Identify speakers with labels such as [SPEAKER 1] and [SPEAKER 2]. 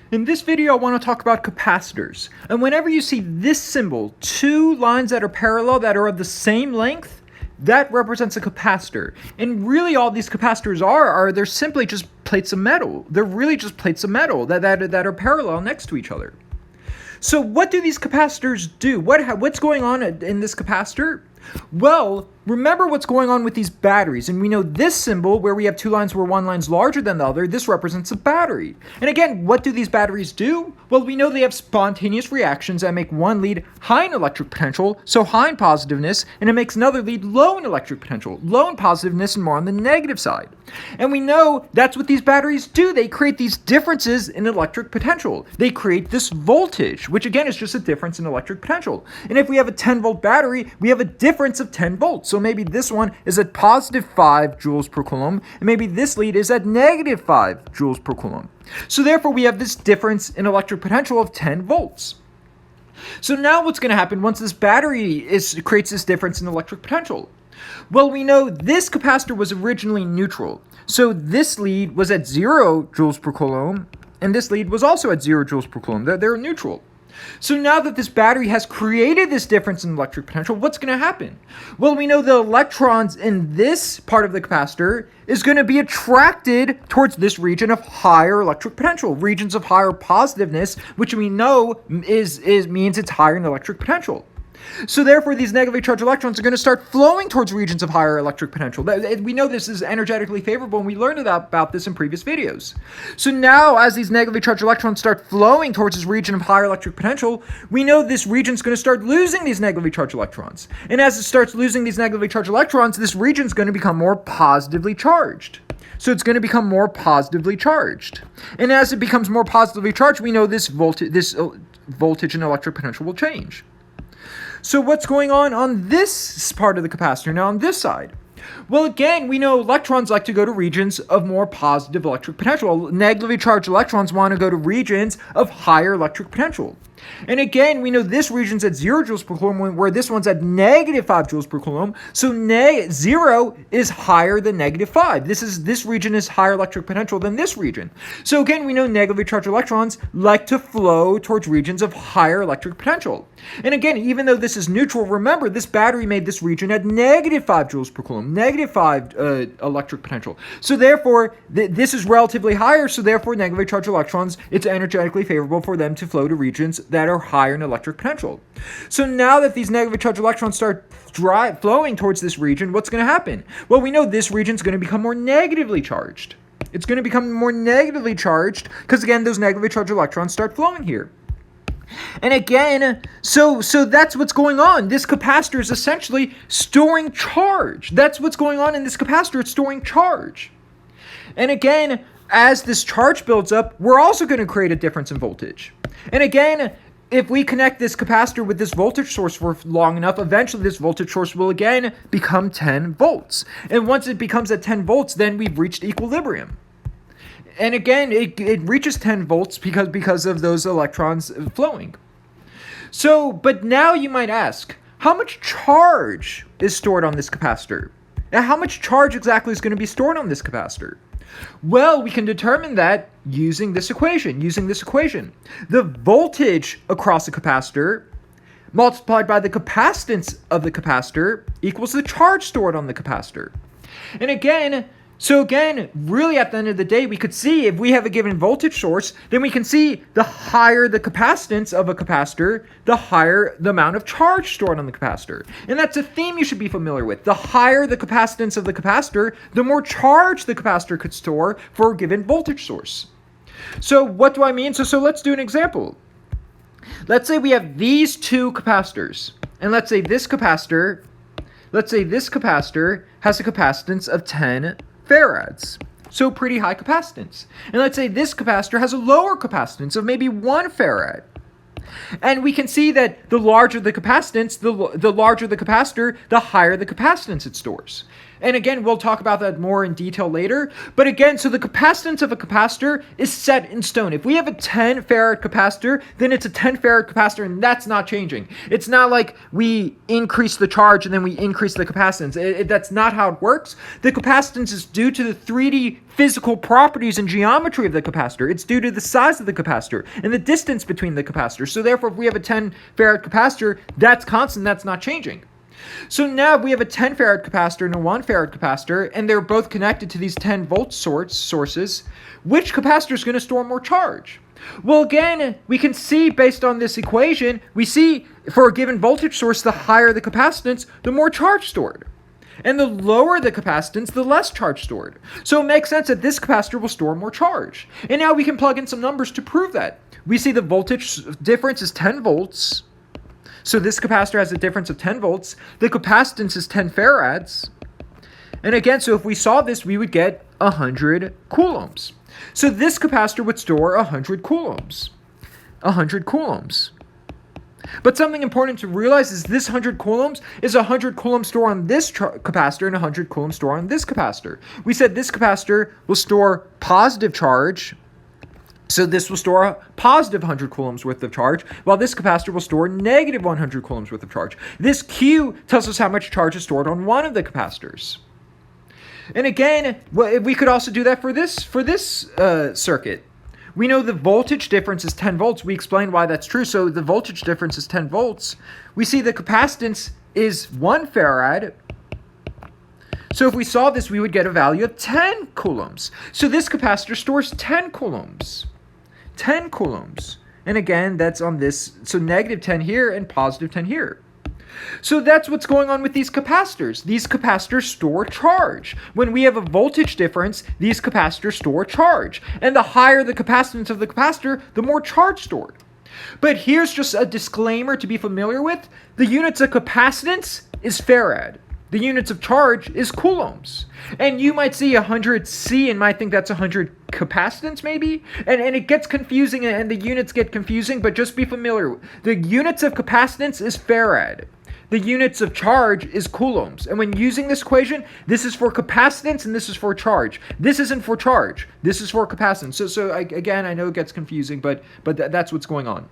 [SPEAKER 1] In this video, I want to talk about capacitors. And whenever you see this symbol, two lines that are parallel that are of the same length, that represents a capacitor. And really all these capacitors are they're simply just plates of metal. They're really just plates of metal that are parallel next to each other. So what do these capacitors do? What's going on in this capacitor? Well, remember what's going on with these batteries, and we know this symbol where we have two lines where one line's larger than the other, this represents a battery. And again, what do these batteries do? Well, we know they have spontaneous reactions that make one lead high in electric potential, so high in positiveness, and it makes another lead low in electric potential, low in positiveness and more on the negative side. And we know that's what these batteries do. They create these differences in electric potential. They create this voltage, which again is just a difference in electric potential. And if we have a 10-volt battery, we have a difference of 10 volts. So maybe this one is at positive 5 joules per coulomb, and maybe this lead is at negative 5 joules per coulomb. So therefore, we have this difference in electric potential of 10 volts. So now what's going to happen once this battery creates this difference in electric potential? Well, we know this capacitor was originally neutral. So this lead was at 0 joules per coulomb, and this lead was also at 0 joules per coulomb. They're neutral. So now that this battery has created this difference in electric potential, what's going to happen? Well, we know the electrons in this part of the capacitor is going to be attracted towards this region of higher electric potential, regions of higher positiveness, which we know means it's higher in electric potential. So therefore, these negatively charged electrons are going to start flowing towards regions of higher electric potential. We know this is energetically favorable, and we learned about this in previous videos. So now, as these negatively charged electrons start flowing towards this region of higher electric potential, we know this region is going to start losing these negatively charged electrons. And as it starts losing these negatively charged electrons, this region is going to become more positively charged. So it's going to become more positively charged. And as it becomes more positively charged, we know this voltage and electric potential will change. So what's going on this part of the capacitor now on this side? Well, again, we know electrons like to go to regions of more positive electric potential. Negatively charged electrons want to go to regions of higher electric potential. And again, we know this region's at 0 joules per coulomb, where this one's at negative 5 joules per coulomb. So 0 is higher than negative 5. This region is higher electric potential than this region. So again, we know negatively charged electrons like to flow towards regions of higher electric potential. And again, even though this is neutral, remember this battery made this region at negative 5 joules per coulomb, negative 5 electric potential. So therefore, this is relatively higher. So therefore, negatively charged electrons, it's energetically favorable for them to flow to regions that are higher in electric potential. So now that these negatively charged electrons start flowing towards this region, what's going to happen? Well, we know this region is going to become more negatively charged. It's going to become more negatively charged because, again, those negatively charged electrons start flowing here. And again, so that's what's going on. This capacitor is essentially storing charge. That's what's going on in this capacitor. It's storing charge. And again, as this charge builds up, we're also going to create a difference in voltage. And again, if we connect this capacitor with this voltage source for long enough, eventually this voltage source will again become 10 volts. And once it becomes at 10 volts, then we've reached equilibrium. And again, it reaches 10 volts because of those electrons flowing. So, but now you might ask, how much charge is stored on this capacitor? Now, how much charge exactly is going to be stored on this capacitor? Well, we can determine that using this equation. The voltage across a capacitor multiplied by the capacitance of the capacitor equals the charge stored on the capacitor. And again, really at the end of the day, we could see if we have a given voltage source, then we can see the higher the capacitance of a capacitor, the higher the amount of charge stored on the capacitor. And that's a theme you should be familiar with. The higher the capacitance of the capacitor, the more charge the capacitor could store for a given voltage source. So what do I mean? So let's do an example. Let's say we have these two capacitors, and let's say this capacitor has a capacitance of 10 farads. So pretty high capacitance. And let's say this capacitor has a lower capacitance of maybe 1 farad. And we can see that the larger the capacitance, the larger the capacitor, the higher the capacitance it stores. And again, we'll talk about that more in detail later. But again, so the capacitance of a capacitor is set in stone. If we have a 10 farad capacitor, then it's a 10 farad capacitor, and that's not changing. It's not like we increase the charge and then we increase the capacitance. That's not how it works. The capacitance is due to the 3D physical properties and geometry of the capacitor. It's due to the size of the capacitor and the distance between the capacitors. So therefore, if we have a 10 farad capacitor, that's constant, that's not changing. So now we have a 10 farad capacitor and a 1 farad capacitor, and they're both connected to these 10 volt sources. Which capacitor is going to store more charge? Well, again, we can see based on this equation, we see for a given voltage source, the higher the capacitance, the more charge stored. And the lower the capacitance, the less charge stored. So it makes sense that this capacitor will store more charge. And now we can plug in some numbers to prove that. We see the voltage difference is 10 volts. So this capacitor has a difference of 10 volts. The capacitance is 10 farads. And again, so if we saw this, we would get 100 coulombs. So this capacitor would store 100 coulombs. 100 coulombs. But something important to realize is this 100 coulombs is 100 coulomb store on this capacitor and 100 coulomb store on this capacitor. We said this capacitor will store positive charge. So this will store a positive 100 coulombs worth of charge, while this capacitor will store negative 100 coulombs worth of charge. This Q tells us how much charge is stored on one of the capacitors. And again, we could also do that for this circuit. We know the voltage difference is 10 volts. We explained why that's true. So the voltage difference is 10 volts. We see the capacitance is 1 farad. So if we saw this, we would get a value of 10 coulombs. So this capacitor stores 10 coulombs. 10 coulombs. And again, that's on this, so negative 10 here and positive 10 here. So that's what's going on with these capacitors. These capacitors store charge. When we have a voltage difference, these capacitors store charge. And the higher the capacitance of the capacitor, the more charge stored. But here's just a disclaimer to be familiar with. The units of capacitance is farad. The units of charge is coulombs. And you might see 100 C and might think that's 100 capacitance maybe. And it gets confusing and the units get confusing, but just be familiar. The units of capacitance is farad. The units of charge is coulombs. And when using this equation, this is for capacitance and this is for charge. This isn't for charge. This is for capacitance. So again, I know it gets confusing, but that's what's going on.